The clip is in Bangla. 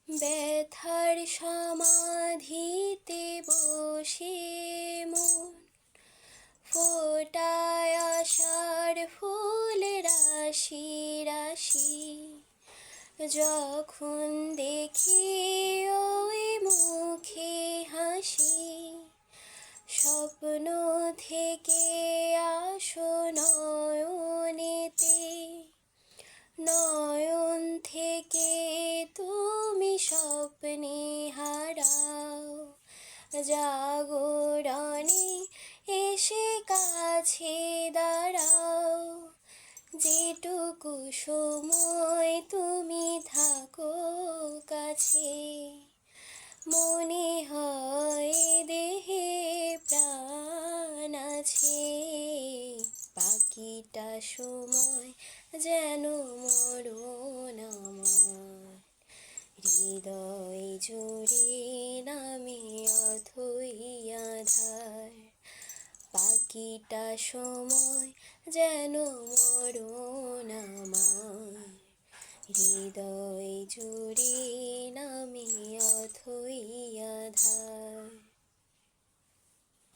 ব্যথার সমাধিতে বসে মন ফোটায় আশার ফুল রাশি রাশি। যখন দেখি ওই মুখে হাসি, স্বপ্ন থেকে আসো নয়নেতে, নয়ন থেকে তুমি স্বপ্নে হারাও। জাগরণে এসে কাছে দাঁড়াও, যেটুকু সময় তুমি থাকো কাছে। মনে হয় দেহে প্রাণ আছে, বাকিটা সময় যেন মরণ আমার। হৃদয় জুড়ে নামে অথই আধার, বাকিটা সময় যেন মরণ আমার। হৃদয় জুড়ে